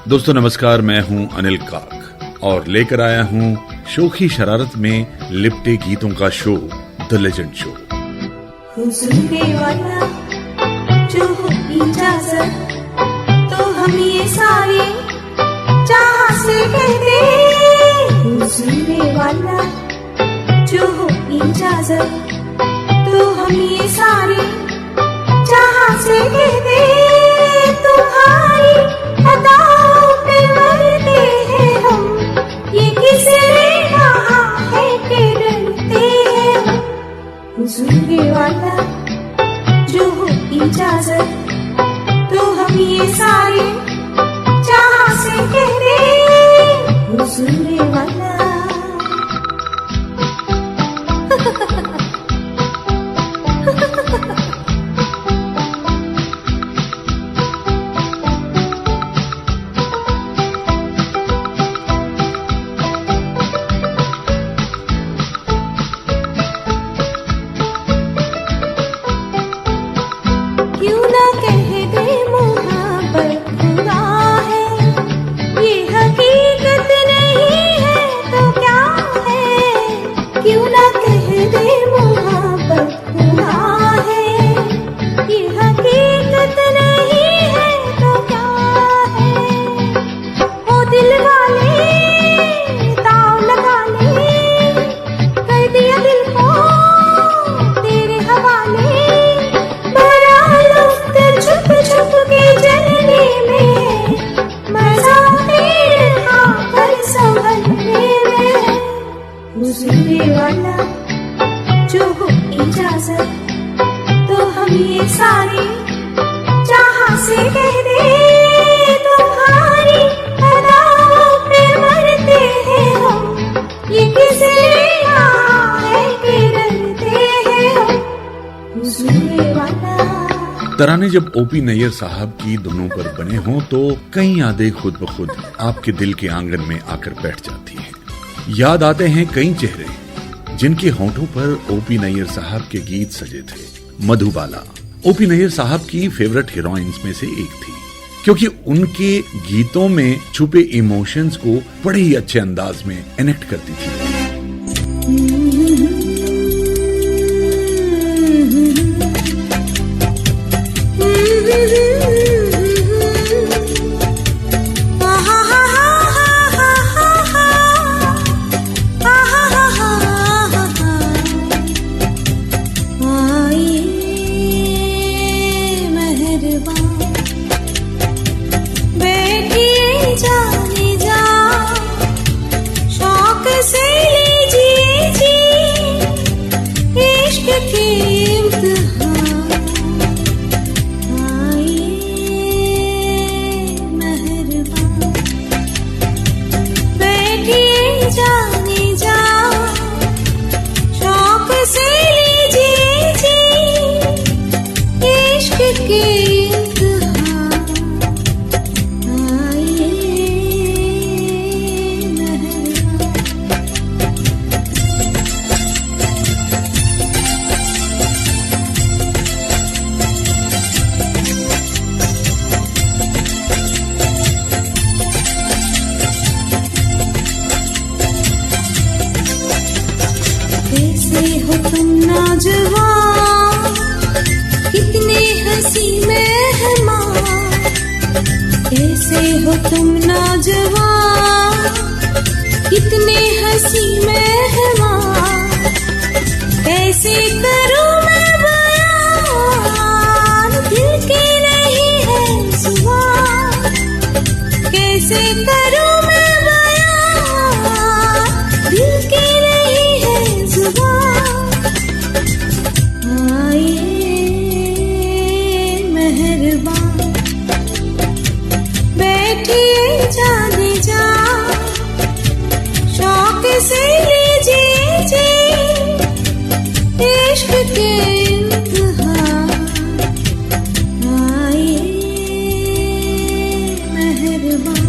दोस्तों नमस्कार, मैं हूं अनिल काक और लेकर आया हूं शोखी शरारत में लिपटे गीतों का शो द लेजेंड शो। हुजूर वाला जो हो इजाजत तो हम ये सारे जहां से कहते, हुजूर वाला जो हो इजाजत तो हम ये सारे जहां से कहते, तुम्हारी अदाओं पे मरते हैं हम, ये किसने कहा है कि डरते हैं हम। हुजूर वाला जो हो इजाजत तो हम ये सारे जहां से कहते, हुजूर वाला। क्यों ना कह दे मोहब्बत खुदा है, ये हकीकत नहीं है तो क्या है। क्यों ना कह दे मोहब्बत खुदा है, ये हकीकत नहीं है तो क्या है। ओ दिल वाले दाव लगा ले, कर दिया दिल को तेरे हवाले, छुप छुप के जलने में मजा तेरे आकर संभलने में। हुजूर वाला जो हो इजाजत तो हम ये सारे जहां से कह दे, तुम्हारी अदाओं पे मरते हैं हम, ये किसने कहा है कि डरते हैं हम। हुजूर वाला। तराने जब ओपी नैयर साहब की धुनों पर बने हों तो कई यादें खुद ब खुद आपके दिल के आंगन में आकर बैठ जाती हैं। याद आते हैं कई चेहरे जिनके होंठों पर ओपी नैयर साहब के गीत सजे थे। मधुबाला ओपी नैयर साहब की फेवरेट हीरोइंस में से एक थी, क्योंकि उनके गीतों में छुपे इमोशंस को बड़े ही अच्छे अंदाज में एनेक्ट करती थी। कैसे हो तुम नौजवान, कितने हंसी मेहमान, कैसे करूं मैं बयान, दिल की नहीं है जुबान, कैसे करूं मैं बयान, दिल की नहीं है जुबान। आइए मेहरबान, बैठिए जाने जा, शौक से लीजिए जी इश्क के इम्तिहान। आइए मेहरबान।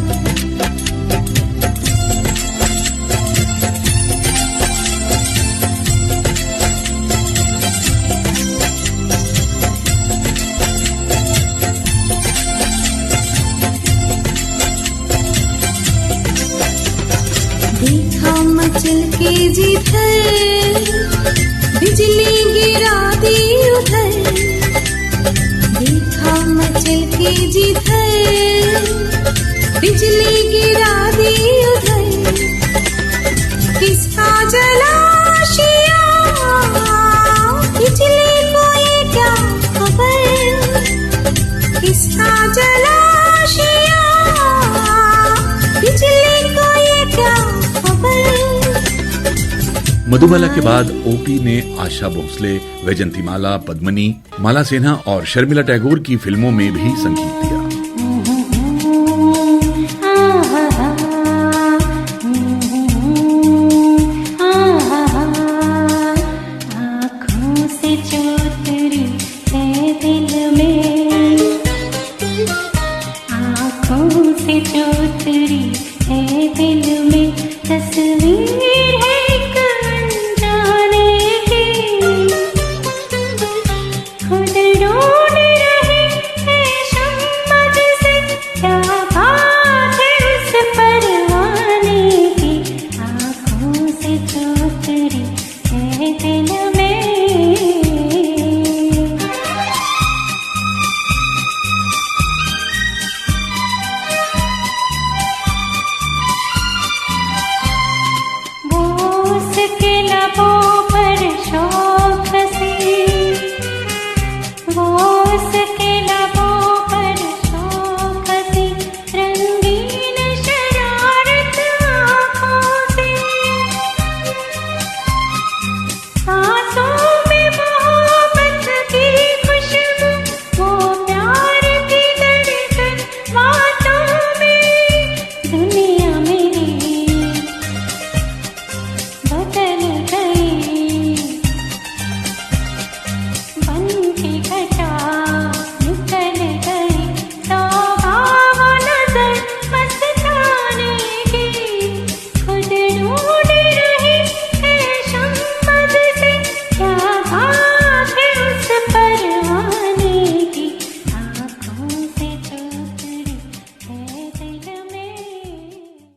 के जिधर बिजली गिरा दी उधर, देखा मचल के जिधर बिजली गिरा दी उधर, किसका जलाशिया बिजली को ये क्या खबर, किसका जलाशिया बिजली को ये क्या खबर। मधुबाला के बाद ओपी ने आशा भोसले, वैजंतीमाला, पद्मिनी, माला सिन्हा और शर्मिला टैगोर की फिल्मों में भी संगीत दिया।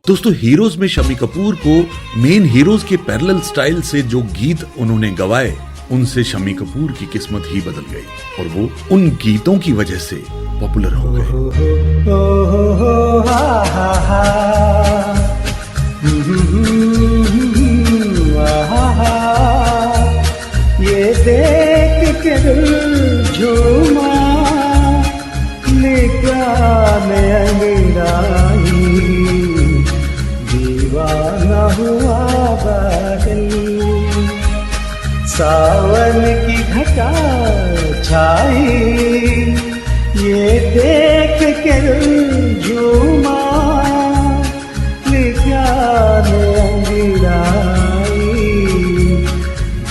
दोस्तों, हीरोज में शम्मी कपूर को मेन हीरोज के पैरेलल स्टाइल से जो गीत उन्होंने गवाए, उनसे शम्मी कपूर की किस्मत ही बदल गई और वो उन गीतों की वजह से पॉपुलर हो गए। ये देख के दिल झूमा, निगाह में अंगड़ाई, दीवाना हुआ बादल, सावन की घटा छाई, ये देख के दिल झूमा, निगाह में अंगड़ाई,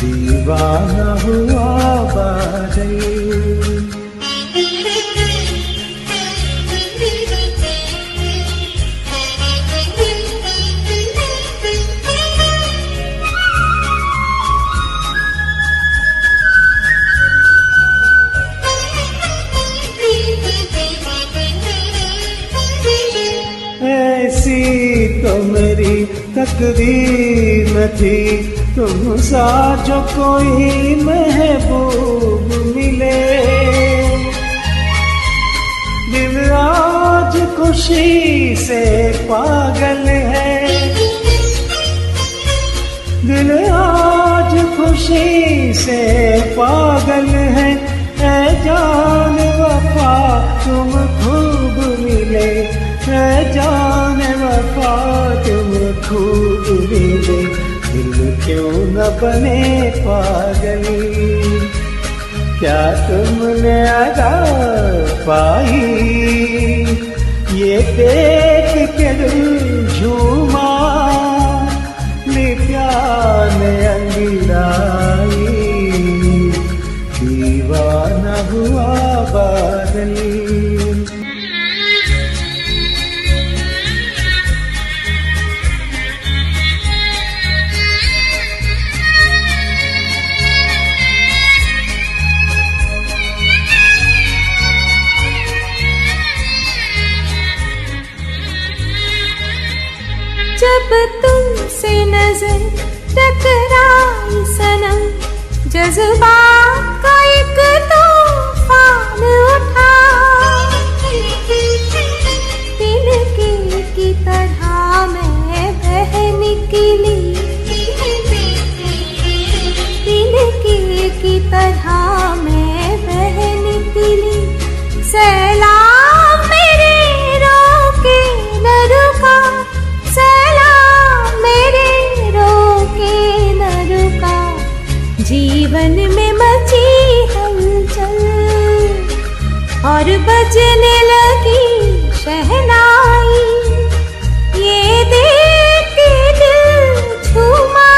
दीवाना हुआ बादल। ऐसी तो मेरी तकदीर न थी, तुम सा जो कोई महबूब मिले, दिल आज खुशी से पागल है, दिल आज खुशी से पागल है, ऐ जान वफा तुम खूब मिले, ऐ जान वफा तुम खूब मिले, दिल क्यों न बने पागल, क्या तुमने अदा पाई, ये देख के दिल झूमा, प्यार में अंगड़ाई, दीवाना हुआ बादल। जब तुमसे नजर जज्बात का एक तूफान उठा, तिनके की तरह मैं बह निकली, तिनके की तरह मैं बह निकली। सैलाब मेरे रोके न रुका, सैलाब मेरे रोके न रुका। जीवन में मची हलचल और बजने लगी शहनाई, ये देख के दिल झूमा,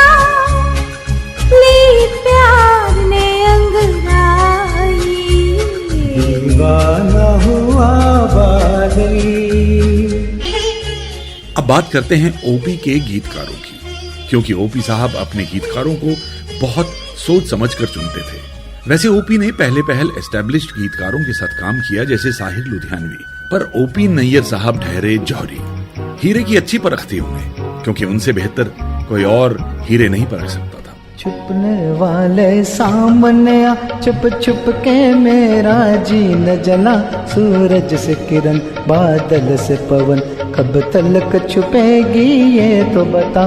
ली प्यार ने अंगड़ाई। दीवाना हुआ बादल। अब बात करते हैं ओपी के गीतकारों की, क्योंकि ओपी साहब अपने गीतकारों को बहुत सोच समझ कर चुनते थे। वैसे ओपी ने पहले पहल एस्टेब्लिश्ड गीतकारों के साथ काम किया, जैसे साहिर लुधियानवी, पर ओपी नैयर साहब ठहरे जौहरी। हीरे की अच्छी परख थी उन्हें, क्योंकि उनसे बेहतर कोई और हीरे नहीं परख सकता था। छुपने वाले सामने आ, छुप छुप के मेरा जी न जला, सूरज से किरण बादल से पवन, कब तलक छुपेगी ये तो बता।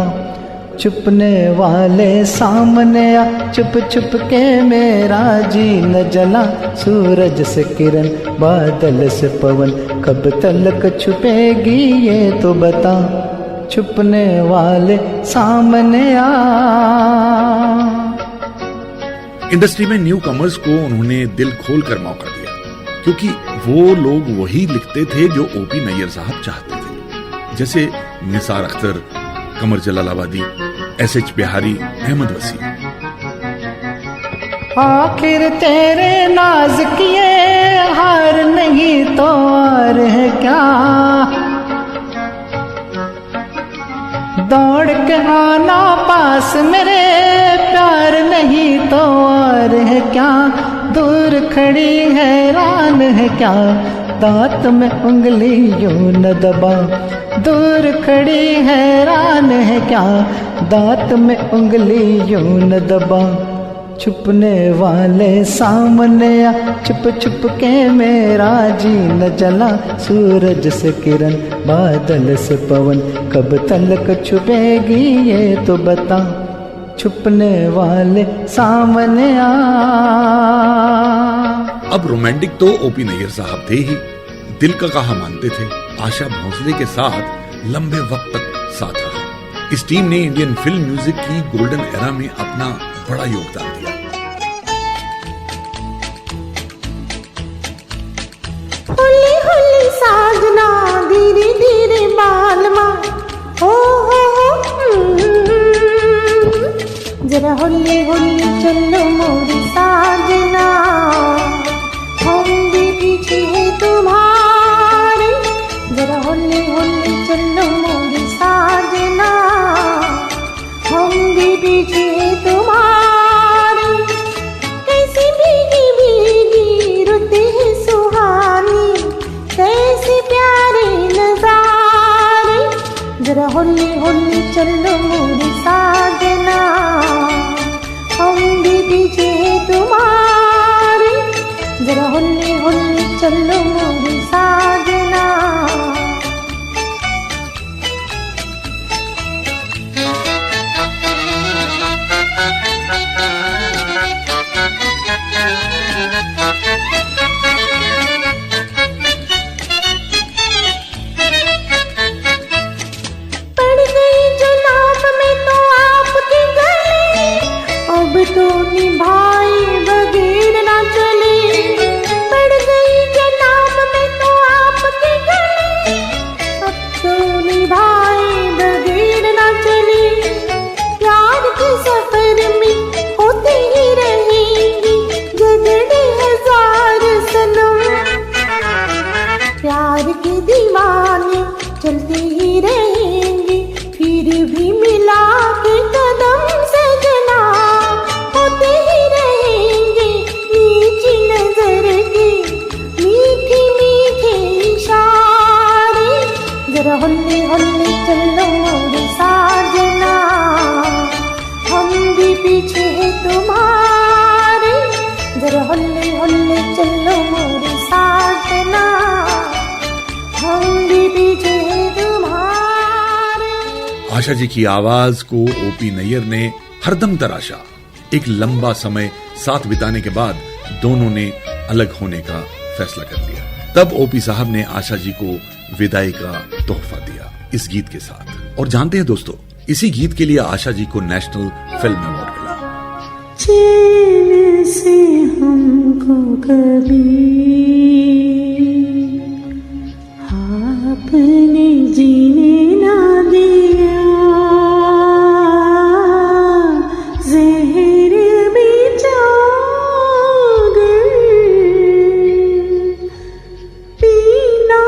छुपने वाले सामने आ, छुप छुप के मेरा जी न जला, सूरज से किरण बादल से पवन, कब तलक छुपेगी ये तो बता। छुपने वाले सामने आ। इंडस्ट्री में न्यू कमर्स को उन्होंने दिल खोल कर मौका दिया, क्योंकि वो लोग वही लिखते थे जो ओपी नैयर साहब चाहते थे, जैसे निसार अख्तर, कमर जलालाबादी, एसएच बिहारी, अहमद वसी। आखिर तेरे नाज किए हार नहीं तो और है क्या, दौड़ के आना पास मेरे प्यार नहीं तो और है क्या, दूर खड़ी हैरान है क्या, दांत में उंगली यूं न दबा, दूर खड़ी हैरान है क्या, दांत में उंगली यूं न दबा। छुपने वाले सामने आ, छुप छुप के मेरा जी न जला, सूरज से किरण बादल से पवन, कब तलक छुपेगी ये तो बता। छुपने वाले सामने आ। अब रोमांटिक तो ओपी नैयर साहब थे ही, दिल का कहा मानते थे। आशा भोसले के साथ लंबे वक्त तक साथ रहा। इस टीम ने इंडियन फिल्म म्यूजिक की गोल्डन एरा में अपना बड़ा योगदान दिया। होली होली साजना धीरे धीरे बालमा, हो जरा होली होली चलो मोरी साजना, हम भी पीछे हैं तुम्हारे, जरा होली होली चलो मोरी साजना, हम भी पीछे हैं तुम्हारे। कैसी भीगी भीगी रुत है सुहानी, कैसे प्यारे नजारे, जरा होली होली चलो मोरी साजना, हम भी पीछे हैं तुम्हारे, जरा होली होली चलो मोरी साजना। पड़ गई जनाब में तो आपके गले, अब तो निभाए बगैर ना चले, पड़ गई जनाब में तो आपके गले, अब तो निभाए बगैर ना चले। प्यार के सफर में होते ही रहेंगी झगड़े हजार सनम, प्यार के दीवाने चलते ही रहेंगे, फिर भी मिला के कदम सजना, होते ही रहेंगे नीची नजर के मीठे मीठे इशारे, जरा होली होली चलो मोरे साजना, हम भी पीछे हैं तुम्हारे। आशा जी की आवाज को ओपी नैयर ने हरदम तराशा। एक लंबा समय साथ बिताने के बाद दोनों ने अलग होने का फैसला कर लिया। तब ओपी साहब ने आशा जी को विदाई का तोहफा दिया इस गीत के साथ। और जानते हैं दोस्तों, इसी गीत के लिए आशा जी को नेशनल फिल्म अवार्ड मिला। चैन से हमको कभी आपने जीने ना दिया, जहर में जागर पीना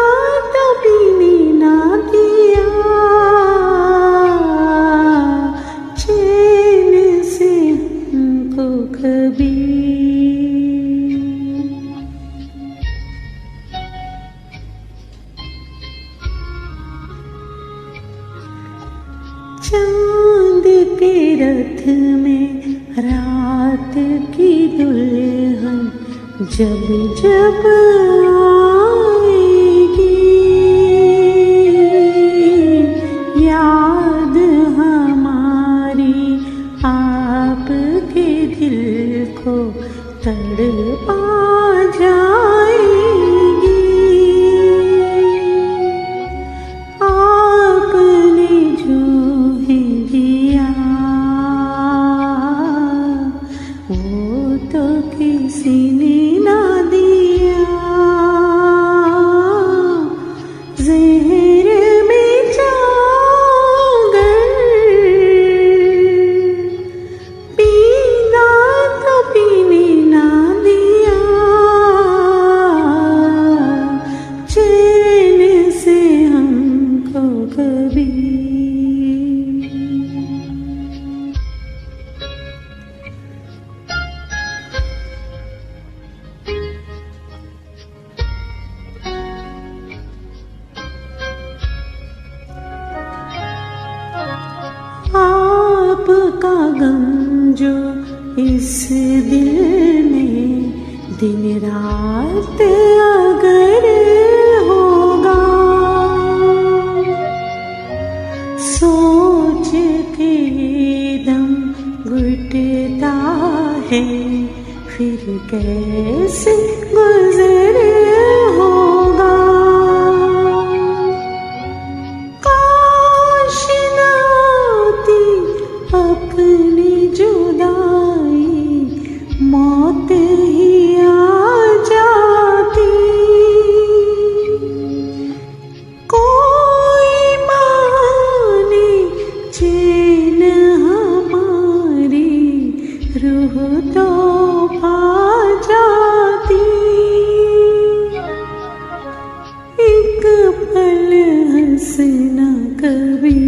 तो पीने ना दिया, चैन से हमको कभी। चांद के रथ में रात की दुल्हन जब जब आएगी, याद हमारी आपके दिल को तड़पा जाएगी। आपने जो है दिया वो तो किसी ने ना दिया, जहर में जागर पीना तो पीने ना दिया, चैन से हमको कभी। आपका गम जो इस दिल में दिन रात अगर होगा, सोच के दम घुटता है, फिर कैसे गुजर होगा। काश ना आती अपनी जुदाई, मौत ही आ जाती, कोई माने चैन हमारी रूह तो पा जाती, एक पल हंसना कभी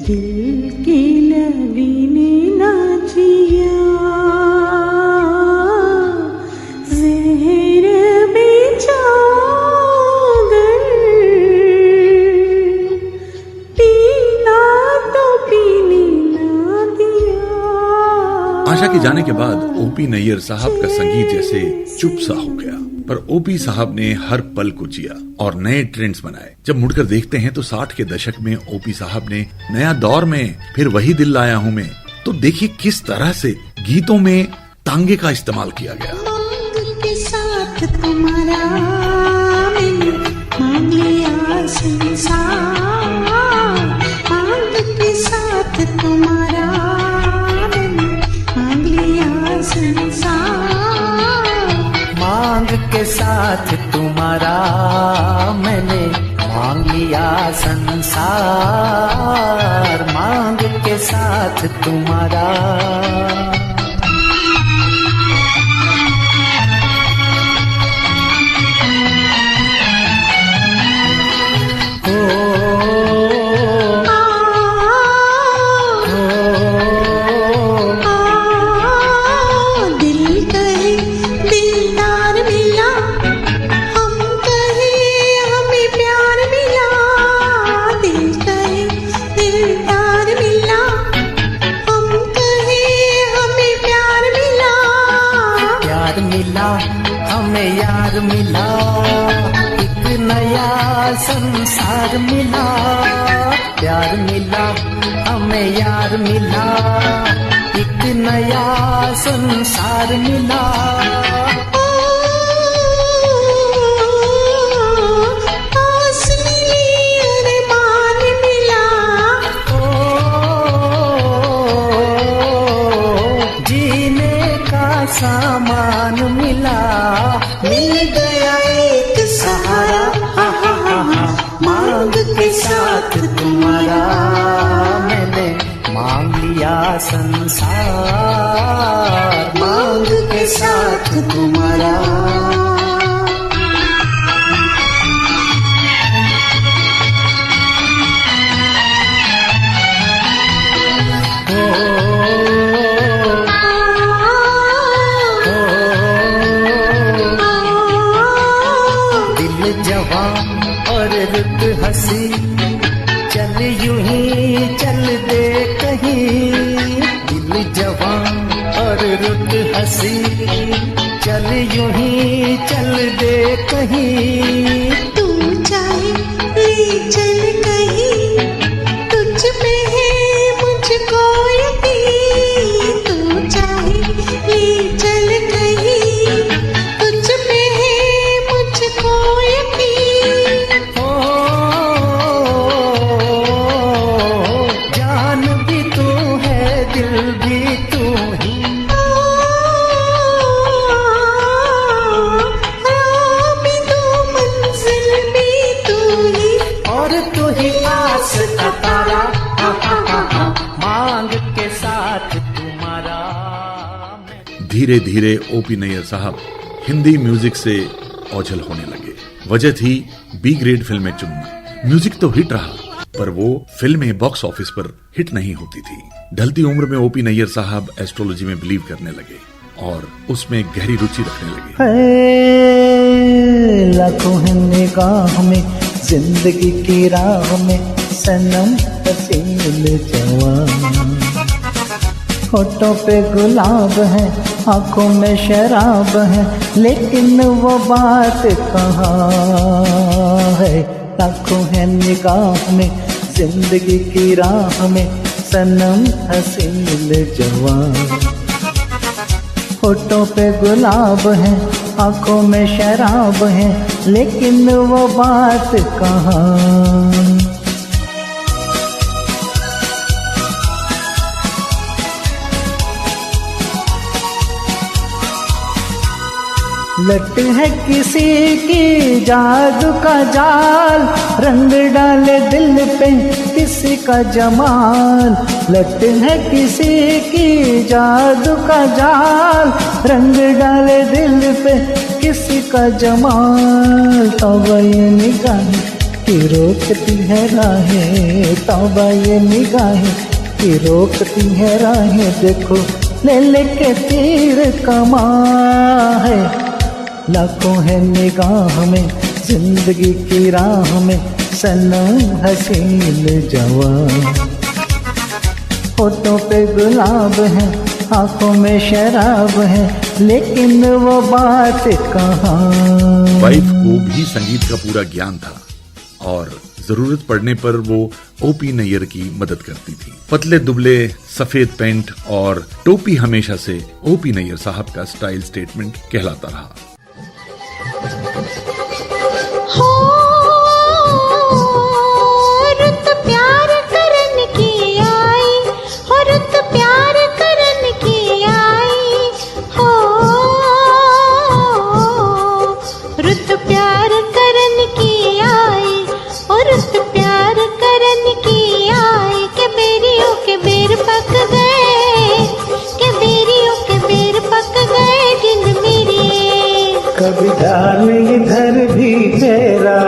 दिल की लवी ने ना जिया, जहर में जागर पीना तो पीने ना दिया। आशा के जाने के बाद ओपी नैयर साहब का संगीत जैसे चुप सा हो गया, पर ओपी साहब ने हर पल को जिया और नए ट्रेंड्स बनाए। जब मुड़कर देखते हैं तो 60 के दशक में ओपी साहब ने नया दौर में फिर वही दिल लाया हूं मैं, तो देखिए किस तरह से गीतों में तांगे का इस्तेमाल किया गया। मांग के साथ तुम्हारा मैंने मांग लिया संसार, मांग के साथ तुम्हारा मैंने मांग लिया संसार, मांग के साथ तुम्हारा मैंने मांग लिया संसार, मांग के साथ तुम्हारा। हमें यार मिला, एक नया संसार मिला, प्यार मिला हमें यार मिला, एक नया संसार मिला। आस मिली अरमान मिला, जीने का सामान मिला, मिल गया एक सहारा, मांग के साथ तुम्हारा, मैंने मांग लिया संसार, मांग के साथ तुम्हारा। दिल जवान और रुत हंसी, चल यूं ही चल दे कहीं, दिल जवान और रुत हंसी, चल यूं ही चल दे कहीं। तू चाहे ले चल कहीं, तुझ पे है मुझको यकीन, तू चाहे ले चल कहीं, तुझ पे है मुझको यकीन। जान भी तू है, दिल भी तू ही, भी तू मंजिल भी तू ही, और तू ही आस का तारा, मांग के साथ तुम्हारा। धीरे धीरे ओपी नैयर साहब हिंदी म्यूजिक से ओझल होने लगे। वजह थी बी ग्रेड फिल्में चुनना। म्यूजिक तो हिट रहा, पर वो फिल्में बॉक्स ऑफिस पर हिट नहीं होती थी। ढलती उम्र में ओपी नैयर साहब एस्ट्रोलॉजी में बिलीव करने लगे और उसमें गहरी रुचि रखने लगे। लाखों है निगाह में, जिंदगी की राह में, सनम हसीन जवान, होठों पे गुलाब है, आंखों में शराब है, लेकिन वो बात कहाँ है। लाखों है निगाह में, जिंदगी की राह में, सनम हसीन जवान, होठों पे गुलाब है, आंखों में शराब है, लेकिन वो बात कहाँ। लट है किसी की जादू का जाल, रंग डाले दिल पे किसी का जमाल। लट है किसी की जादू का जाल, रंग डाले दिल पे किसी का जमाल। तौबा ये निगाहें कि रोकती है राहें, तौबा ये निगाहें कि रोकती है राहें, देखो ले लेके तीर कमा है। लाखों है निगाह में, जिंदगी की राह में, सनम हसीन जवान, होठों पे गुलाब है, आंखों में शराब है, लेकिन वो बात कहाँ। वाइफ को भी संगीत का पूरा ज्ञान था और जरूरत पड़ने पर वो ओपी नैयर की मदद करती थी। पतले दुबले सफेद पेंट और टोपी हमेशा से ओपी नैयर साहब का स्टाइल स्टेटमेंट कहलाता रहा। हो रुत प्यार करन की आई, हो रुत प्यार करन की आई, हो रुत प्यार करन की आई, हो रुत प्यार करन की आई। के बेरियों के बेर पक गए, के बेरियों के बेर पक गए जिन मेरी। कभी डाल इधर भी तेरा,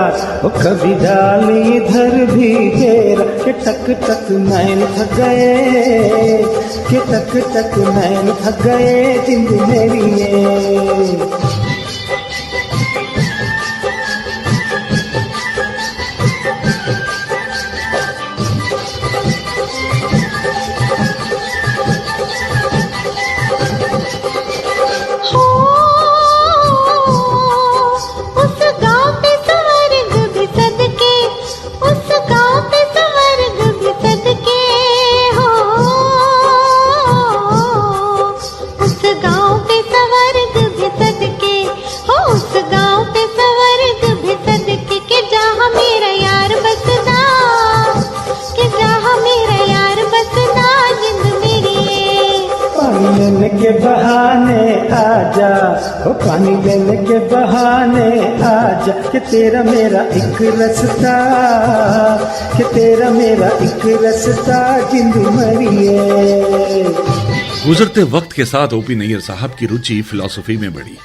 ओ कभी डाल इधर भी तेरा, के टक टक नैन थक गए, के टक टक नैन थक गए जिंद मेरी ये। उस गाँव पे सवार मिलन के बहाने आजा कि तेरा मेरा एक रास्ता, कि तेरा मेरा एक रास्ता जिंद मरिए। गुजरते वक्त के साथ ओपी नैयर साहब की रुचि फिलॉसफी में बढ़ी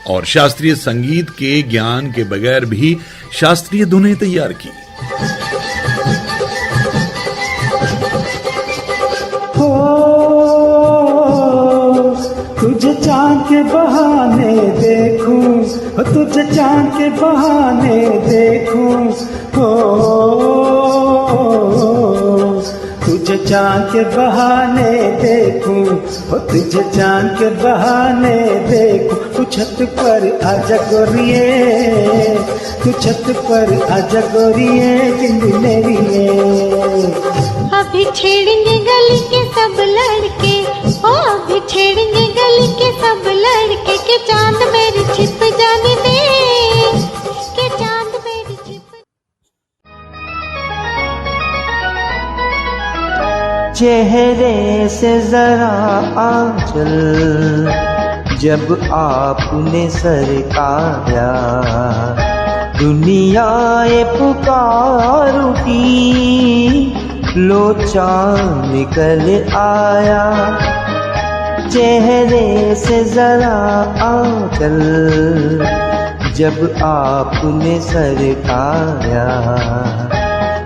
और शास्त्रीय संगीत के ज्ञान के बगैर भी शास्त्रीय धुनें तैयार की। हो तुझे चांद के बहाने देखूं, तुझे चांद के बहाने देखूं, हो तुझे चांद के बहाने देखूं, हो तुझे चांद के बहाने देखूं। तू छत पर आजा गोरिये, तू छत पर आजा गोरिये जिंद मेरी है। अभी छेड़ेंगे गली के सब लड़के, ओ अभी छेड़ेंगे गली के सब लड़के, के चांद मेरी छिप जाने दे, के चांद मेरी छिप। चेहरे से जरा आंचल जब आपने सरकाया, दुनिया ये पुकार उठी, लो चाँद निकल आया। चेहरे से जरा आंचल जब आपने सरकाया,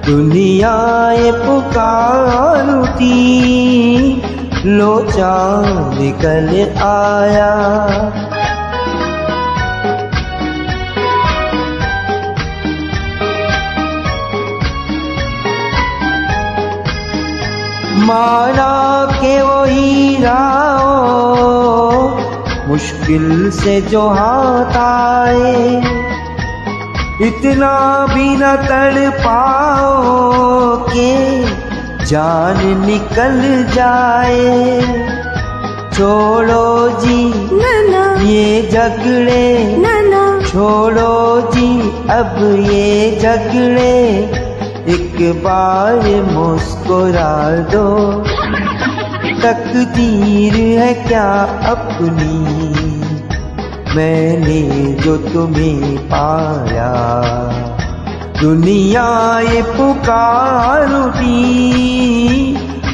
दुनिया ये पुकार उठी, लो चाँद निकल आया। माना के वो हीरा मुश्किल से जो हाथ आए, इतना भी न तड़ पाओ के जान निकल जाए। छोड़ो जी नाना ये झगड़े, नाना छोड़ो जी अब ये झगड़े, एक बार मुस्कुरा दो। तकदीर है क्या अपनी, मैंने जो तुम्हें पाया, दुनिया ये पुकार उठी,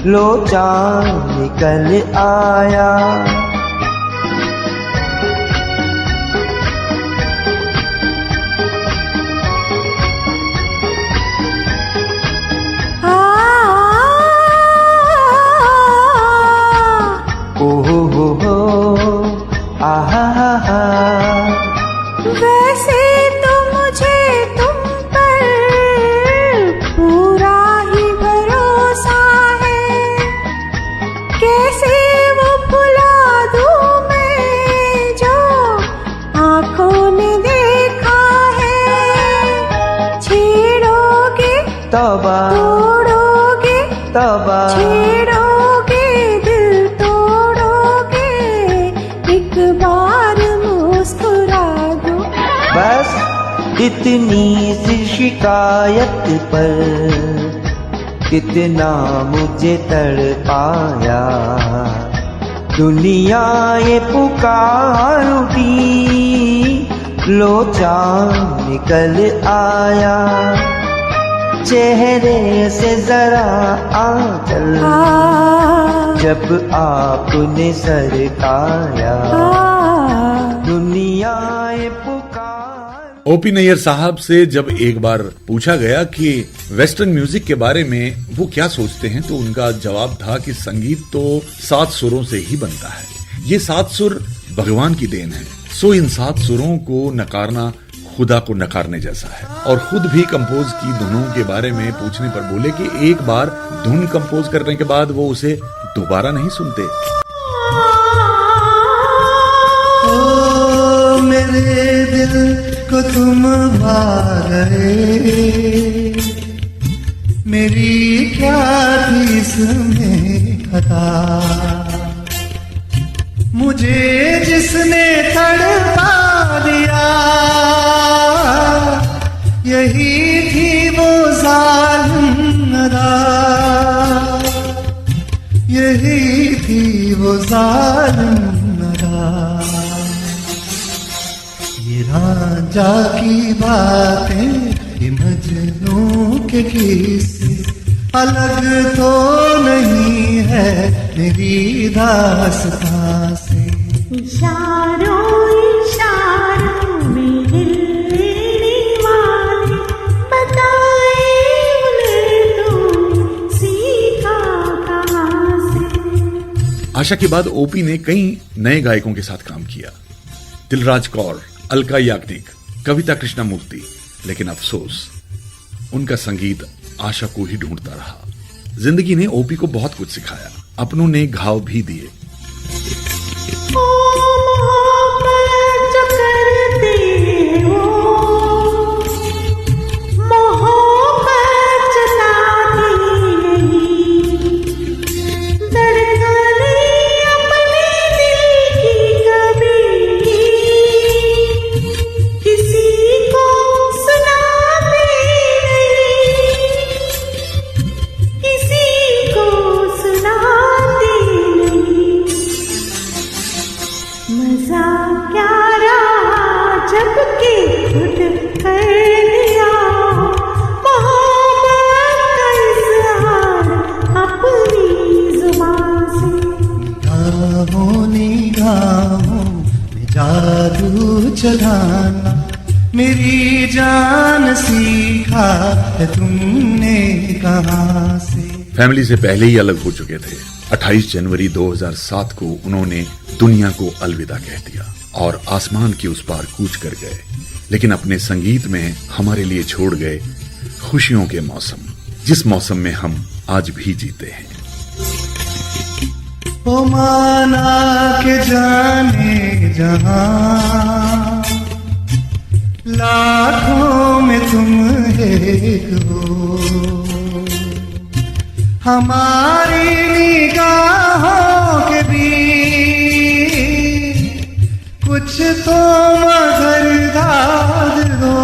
लो चाँद निकल आया। वैसे तो मुझे तुम पर पूरा ही भरोसा है, कैसे वो भुला दूं मैं जो आँखों ने देखा है। छेड़ोगे तौबा तोड़ोगे, तौबा छेड़ोगे दिल तोड़ोगे, एक बार मुस्कुरा दो। बस इतनी सी शिकायत पर कितना मुझे तड़पाया, दुनिया ये पुकार उठी, लो चाँद निकल आया। चेहरे से जरा आंचल जब आपने सरकाया, दुनिया ये पुकार। ओपी नैयर साहब से जब एक बार पूछा गया कि वेस्टर्न म्यूजिक के बारे में वो क्या सोचते हैं, तो उनका जवाब था कि संगीत तो 7 सुरों से ही बनता है, ये 7 सुर भगवान की देन है, सो इन 7 सुरों को नकारना खुदा को नकारने जैसा है। और खुद भी कंपोज की धुनों के बारे में पूछने पर बोले कि एक बार धुन कंपोज करने के बाद वो उसे दोबारा नहीं सुनते। ओ मेरे दिल को तुम भा गए, मेरी क्या थी इसमें खता, मुझे जिसने तड़पा दिया, यही थी वो जालिम अदा, यही थी वो जालिम अदा। झांझा की बातें, ये मजनू के किस्से, अलग तो नहीं है मेरी दास्तां से। इशारों इशारों में दिल लेने वाले, बताए उन्हें तुम सीखा कहाँ से। आशा के बाद ओपी ने कई नए गायकों के साथ काम किया, दिलराज कौर, अलका याग्निक, कविता कृष्णमूर्ति, लेकिन अफसोस उनका संगीत आशा को ही ढूंढता रहा। जिंदगी ने ओपी को बहुत कुछ सिखाया, अपनों ने घाव भी दिए। मजा क्या रहा जब के खुद कर दिया, मोहब्बत का इज़हार अपनी जुबान से। निगाहों निगाहों में जादू चलाना, मेरी जान सीखा है तुमने कहाँ से। फैमिली से पहले ही अलग हो चुके थे। 28 जनवरी 2007 को उन्होंने दुनिया को अलविदा कह दिया और आसमान के उस पार कूच कर गए, लेकिन अपने संगीत में हमारे लिए छोड़ गए खुशियों के मौसम, जिस मौसम में हम आज भी जीते हैं। ओ माना के जाने जहां, लाखों में तुम एक हो, हमारी निगाहों के बीच कुछ तो मगर दाद दो,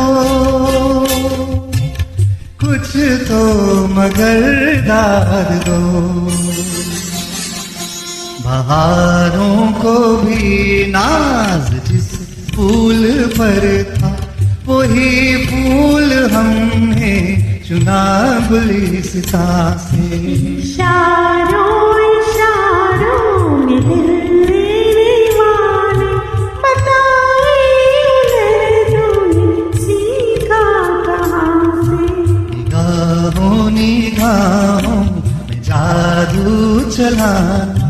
कुछ तो मगर दाद दो। बहारों को भी नाज जिस फूल पर था, वही फूल हमने चुना गुलिस्ता से। इशारों इशारों में दिल लेने वाले, बताए उन्हें तुमने सीखा कहाँ से। निगाहों निगाहों में जादू चलाना,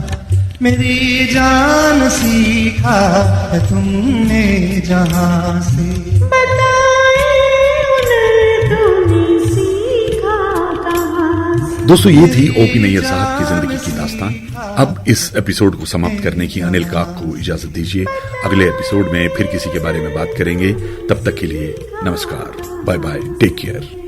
मेरी जान सीखा है तुमने जहाँ से। दोस्तों, ये थी ओपी नैयर साहब की जिंदगी की दास्तान। अब इस एपिसोड को समाप्त करने की अनिल काक को इजाजत दीजिए। अगले एपिसोड में फिर किसी के बारे में बात करेंगे। तब तक के लिए नमस्कार, बाय बाय, टेक केयर।